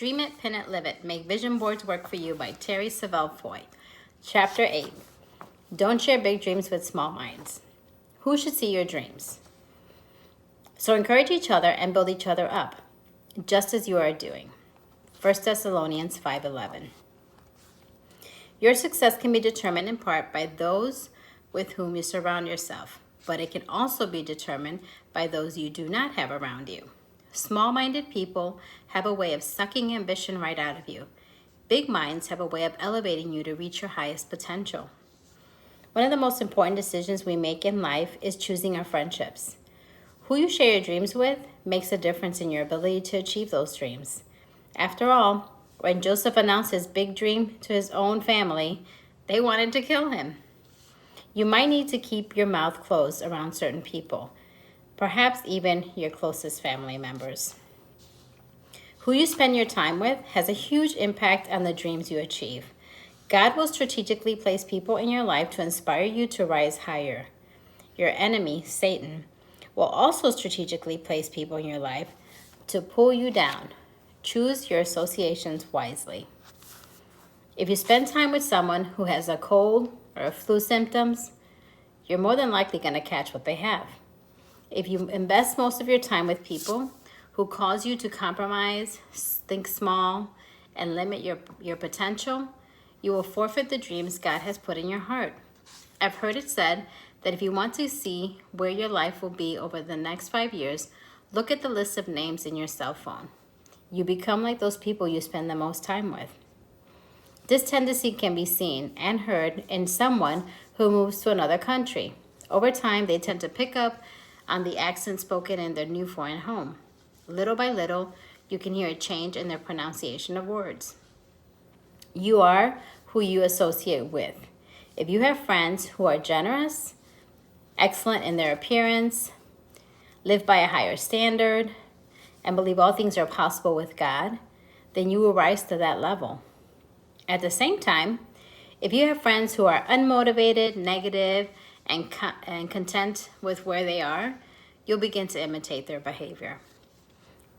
Dream It, Pin It, Live It. Make Vision Boards Work for You by Terry Savelle Foy. Chapter 8. Don't share big dreams with small minds. Who should see your dreams? So encourage each other and build each other up, just as you are doing. 1 Thessalonians 5:11. Your success can be determined in part by those with whom you surround yourself, but it can also be determined by those you do not have around you. Small-minded people have a way of sucking ambition right out of you. Big minds have a way of elevating you to reach your highest potential. One of the most important decisions we make in life is choosing our friendships. Who you share your dreams with makes a difference in your ability to achieve those dreams. After all, when Joseph announced his big dream to his own family, they wanted to kill him. You might need to keep your mouth closed around certain people, perhaps even your closest family members. Who you spend your time with has a huge impact on the dreams you achieve. God will strategically place people in your life to inspire you to rise higher. Your enemy, Satan, will also strategically place people in your life to pull you down. Choose your associations wisely. If you spend time with someone who has a cold or flu symptoms, you're more than likely going to catch what they have. If you invest most of your time with people who cause you to compromise, think small, and limit your potential, you will forfeit the dreams God has put in your heart. I've heard it said that if you want to see where your life will be over the next 5 years, look at the list of names in your cell phone. You become like those people you spend the most time with. This tendency can be seen and heard in someone who moves to another country. Over time, they tend to pick up on the accent spoken in their new foreign home. Little by little, you can hear a change in their pronunciation of words. You are who you associate with. If you have friends who are generous, excellent in their appearance, live by a higher standard, and believe all things are possible with God, then you will rise to that level. At the same time, if you have friends who are unmotivated, negative, and content with where they are, you'll begin to imitate their behavior.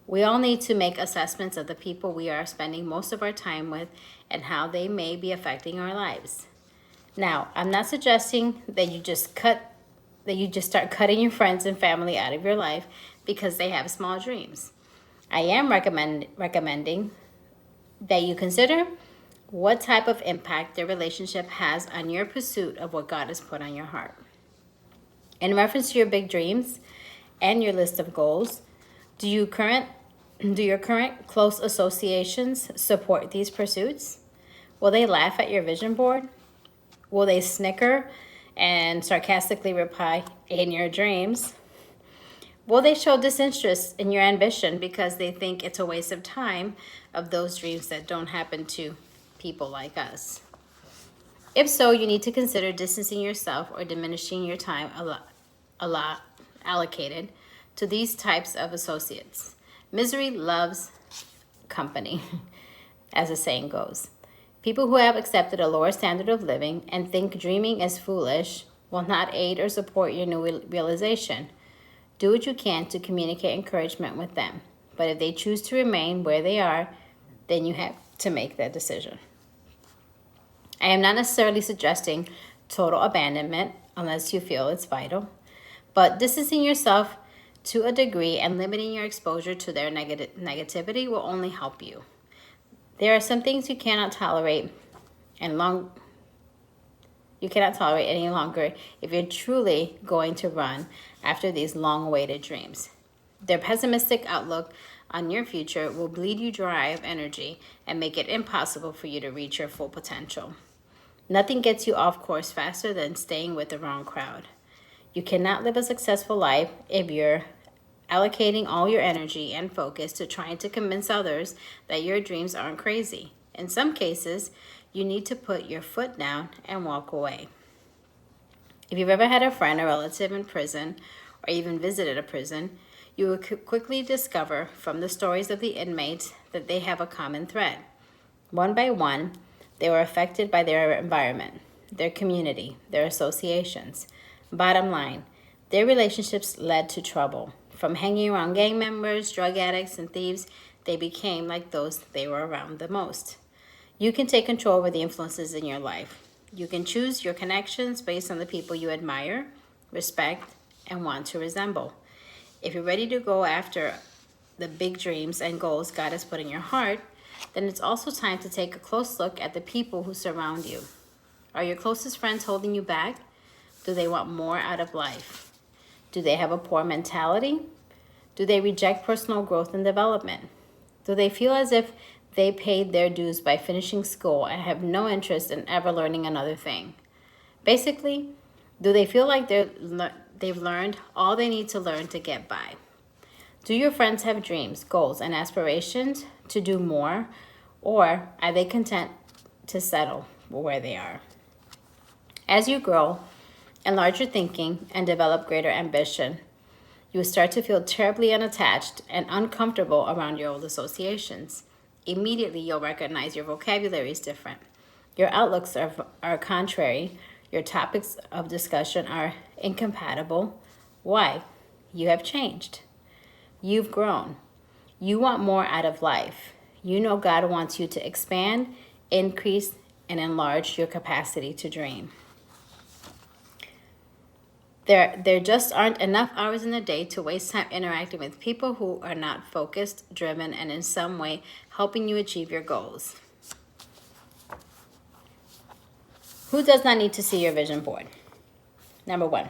We all need to make assessments of the people we are spending most of our time with and how they may be affecting our lives. Now, I'm not suggesting that you just start cutting your friends and family out of your life because they have small dreams. I am recommending that you consider what type of impact their relationship has on your pursuit of what God has put on your heart. In reference to your big dreams and your list of goals, do your current close associations support these pursuits? Will they laugh at your vision board? Will they snicker and sarcastically reply, "In your dreams"? Will they show disinterest in your ambition because they think it's a waste of time of those dreams that don't happen to people like us? If so, you need to consider distancing yourself or diminishing your time a lot allocated to these types of associates. Misery loves company, as the saying goes. People who have accepted a lower standard of living and think dreaming is foolish will not aid or support your new realization. Do what you can to communicate encouragement with them, but if they choose to remain where they are, then you have to make that decision. I am not necessarily suggesting total abandonment unless you feel it's vital, but distancing yourself to a degree and limiting your exposure to their negativity will only help you. There are some things you cannot tolerate any longer if you're truly going to run after these long-awaited dreams. Their pessimistic outlook on your future will bleed you dry of energy and make it impossible for you to reach your full potential. Nothing gets you off course faster than staying with the wrong crowd. You cannot live a successful life if you're allocating all your energy and focus to trying to convince others that your dreams aren't crazy. In some cases, you need to put your foot down and walk away. If you've ever had a friend or relative in prison or even visited a prison, you will quickly discover from the stories of the inmates that they have a common thread. One by one, they were affected by their environment, their community, their associations. Bottom line, their relationships led to trouble. From hanging around gang members, drug addicts, and thieves they became like those they were around the most. You can take control over the influences in your life. You can choose your connections based on the people you admire, respect, and want to resemble. If you're ready to go after the big dreams and goals God has put in your heart, then it's also time to take a close look at the people who surround you. Are your closest friends holding you back? Do they want more out of life? Do they have a poor mentality? Do they reject personal growth and development? Do they feel as if they paid their dues by finishing school and have no interest in ever learning another thing? Basically, do they feel like they've learned all they need to learn to get by? Do your friends have dreams, goals, and aspirations to do more, or are they content to settle where they are? As you grow, enlarge your thinking, and develop greater ambition, you will start to feel terribly unattached and uncomfortable around your old associations. Immediately, you'll recognize your vocabulary is different. Your outlooks are contrary. Your topics of discussion are incompatible. Why? You have changed. You've grown. You want more out of life. You know God wants you to expand, increase, and enlarge your capacity to dream. There just aren't enough hours in the day to waste time interacting with people who are not focused, driven, and in some way helping you achieve your goals. Who does not need to see your vision board? Number 1,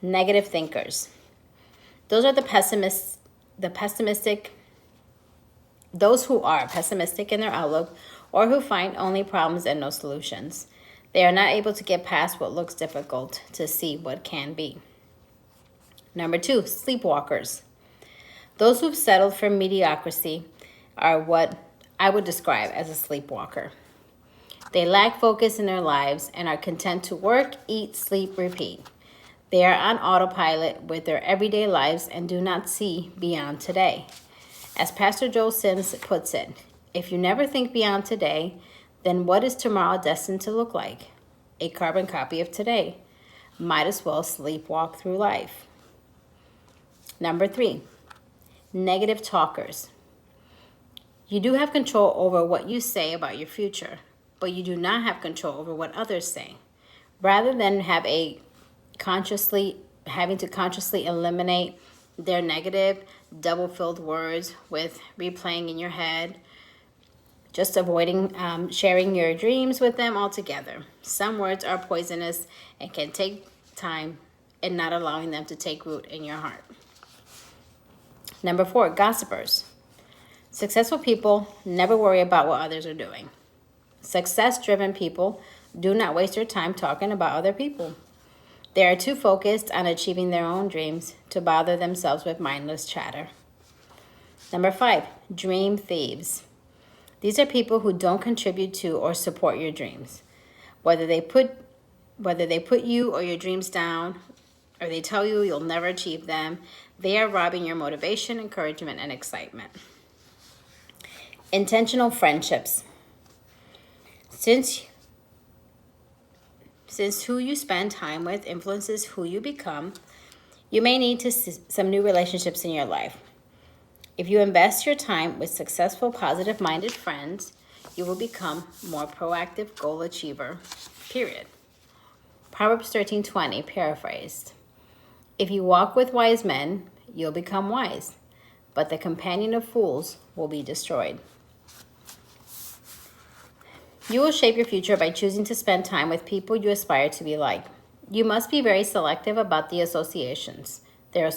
negative thinkers. Those are those who are pessimistic in their outlook or who find only problems and no solutions. They are not able to get past what looks difficult to see what can be. Number 2, sleepwalkers. Those who've settled for mediocrity are what I would describe as a sleepwalker. They lack focus in their lives and are content to work, eat, sleep, repeat. They are on autopilot with their everyday lives and do not see beyond today. As Pastor Joel Sims puts it, if you never think beyond today, then what is tomorrow destined to look like? A carbon copy of today. Might as well sleepwalk through life. Number 3, negative talkers. You do have control over what you say about your future, but you do not have control over what others say. Rather than having to consciously eliminate their negative, double-filled words with replaying in your head, just avoiding sharing your dreams with them altogether. Some words are poisonous and can take time and not allowing them to take root in your heart. Number 4, gossipers. Successful people never worry about what others are doing. Success-driven people do not waste their time talking about other people. They are too focused on achieving their own dreams to bother themselves with mindless chatter. Number 5, dream thieves. These are people who don't contribute to or support your dreams. Whether they put you or your dreams down, or they tell you you'll never achieve them, they are robbing your motivation, encouragement, and excitement. Intentional friendships. Since who you spend time with influences who you become, you may need some new relationships in your life. If you invest your time with successful, positive-minded friends, you will become more proactive goal achiever, period. Proverbs 13:20, paraphrased. If you walk with wise men, you'll become wise, but the companion of fools will be destroyed. You will shape your future by choosing to spend time with people you aspire to be like. You must be very selective about your associations. Their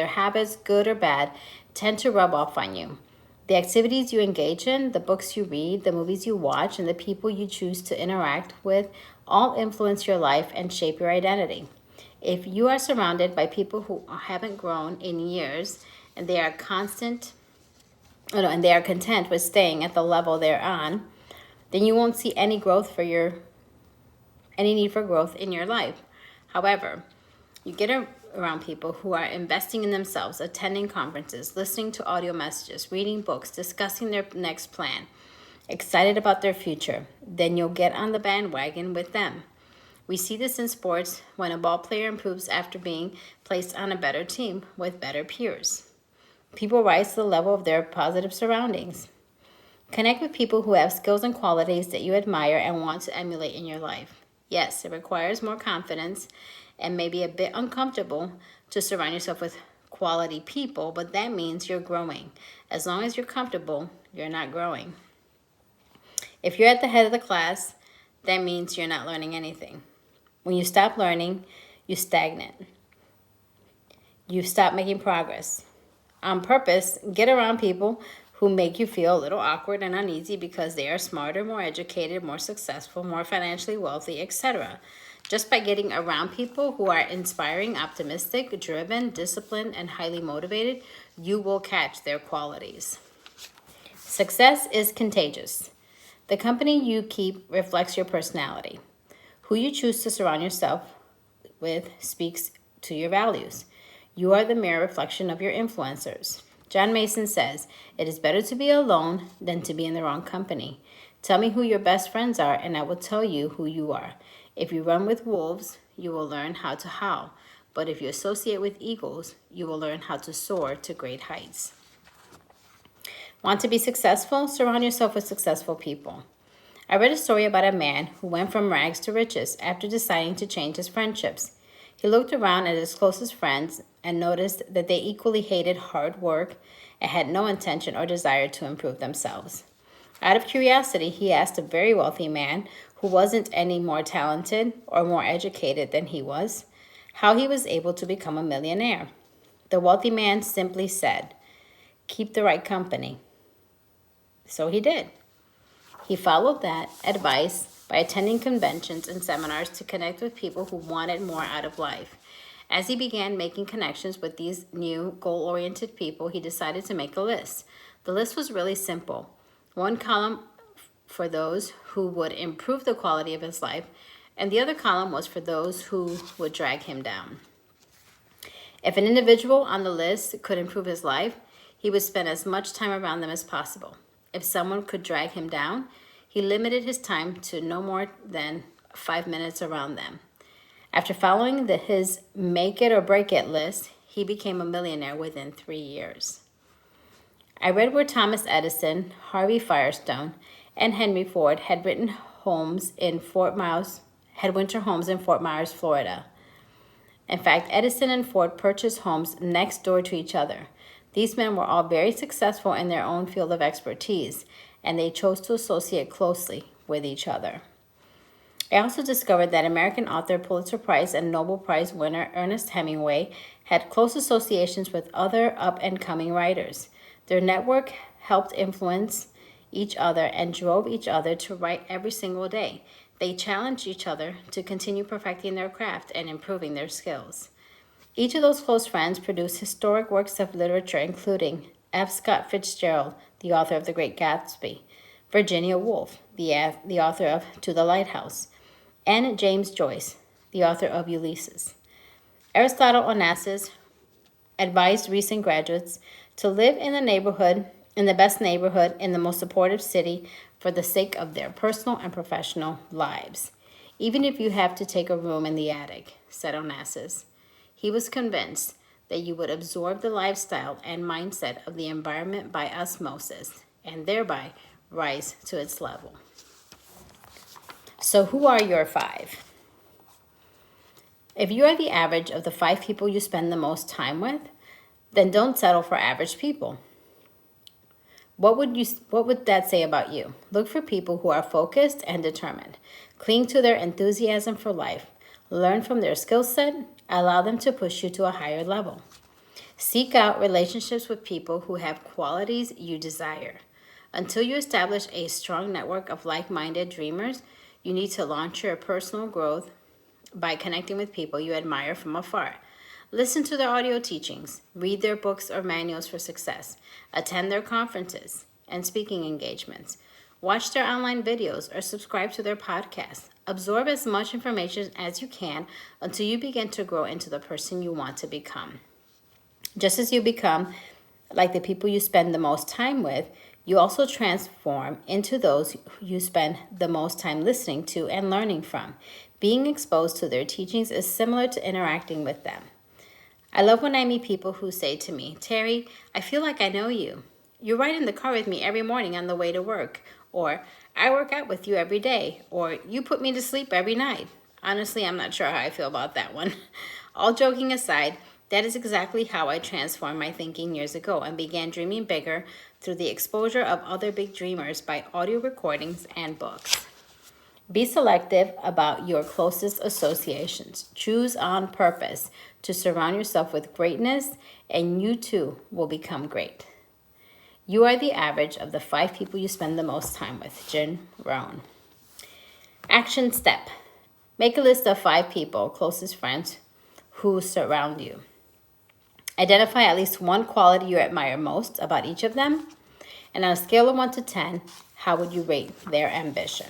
habits, good or bad, tend to rub off on you. The activities you engage in, the books you read, the movies you watch, and the people you choose to interact with all influence your life and shape your identity. If you are surrounded by people who haven't grown in years and they are content with staying at the level they're on, then you won't see any need for growth in your life. However, you get around people who are investing in themselves, attending conferences, listening to audio messages, reading books, discussing their next plan, excited about their future, then you'll get on the bandwagon with them. We see this in sports when a ball player improves after being placed on a better team with better peers. People rise to the level of their positive surroundings. Connect with people who have skills and qualities that you admire and want to emulate in your life. Yes, it requires more confidence and may be a bit uncomfortable to surround yourself with quality people, but that means you're growing. As long as you're comfortable, you're not growing. If you're at the head of the class, that means you're not learning anything. When you stop learning, you stagnate. You stop making progress. On purpose, get around people who make you feel a little awkward and uneasy because they are smarter, more educated, more successful, more financially wealthy, etc. Just by getting around people who are inspiring, optimistic, driven, disciplined, and highly motivated, you will catch their qualities. Success is contagious. The company you keep reflects your personality. Who you choose to surround yourself with speaks to your values. You are the mirror reflection of your influencers. John Mason says, "It is better to be alone than to be in the wrong company. Tell me who your best friends are, and I will tell you who you are. If you run with wolves, you will learn how to howl. But if you associate with eagles, you will learn how to soar to great heights." Want to be successful? Surround yourself with successful people. I read a story about a man who went from rags to riches after deciding to change his friendships. He looked around at his closest friends and noticed that they equally hated hard work and had no intention or desire to improve themselves. Out of curiosity, he asked a very wealthy man who wasn't any more talented or more educated than he was, how he was able to become a millionaire. The wealthy man simply said, "Keep the right company." So he did. He followed that advice by attending conventions and seminars to connect with people who wanted more out of life. As he began making connections with these new goal-oriented people, he decided to make a list. The list was really simple. One column for those who would improve the quality of his life, and the other column was for those who would drag him down. If an individual on the list could improve his life, he would spend as much time around them as possible. If someone could drag him down, he limited his time to no more than 5 minutes around them. After following his make it or break it list, he became a millionaire within 3 years. I read where Thomas Edison, Harvey Firestone, and Henry Ford had winter homes in Fort Myers, Florida. In fact, Edison and Ford purchased homes next door to each other. These men were all very successful in their own field of expertise, and they chose to associate closely with each other. I also discovered that American author, Pulitzer Prize, and Nobel Prize winner Ernest Hemingway had close associations with other up-and-coming writers. Their network helped influence each other and drove each other to write every single day. They challenged each other to continue perfecting their craft and improving their skills. Each of those close friends produced historic works of literature, including F. Scott Fitzgerald, the author of The Great Gatsby, Virginia Woolf, the author of To the Lighthouse, and James Joyce, the author of Ulysses. Aristotle Onassis advised recent graduates to live in the best neighborhood, in the most supportive city for the sake of their personal and professional lives. Even if you have to take a room in the attic, said Onassis. He was convinced that you would absorb the lifestyle and mindset of the environment by osmosis and thereby rise to its level. So who are your 5? If you are the average of the 5 people you spend the most time with, then don't settle for average people. What would that say about you? Look for people who are focused and determined. Cling to their enthusiasm for life. Learn from their skill set. Allow them to push you to a higher level. Seek out relationships with people who have qualities you desire. Until you establish a strong network of like-minded dreamers, you need to launch your personal growth by connecting with people you admire from afar. Listen to their audio teachings, read their books or manuals for success, attend their conferences and speaking engagements, watch their online videos or subscribe to their podcasts. Absorb as much information as you can until you begin to grow into the person you want to become. Just as you become like the people you spend the most time with, you also transform into those you spend the most time listening to and learning from. Being exposed to their teachings is similar to interacting with them. I love when I meet people who say to me, Terry, I feel like I know you. You ride in the car with me every morning on the way to work. Or, I work out with you every day. Or, you put me to sleep every night. Honestly, I'm not sure how I feel about that one. All joking aside, that is exactly how I transformed my thinking years ago and began dreaming bigger through the exposure of other big dreamers by audio recordings and books. Be selective about your closest associations. Choose on purpose to surround yourself with greatness, and you too will become great. You are the average of the 5 people you spend the most time with. Jim Rohn. Action step. Make a list of 5 people, closest friends, who surround you. Identify at least one quality you admire most about each of them. And on a scale of 1 to 10, how would you rate their ambition?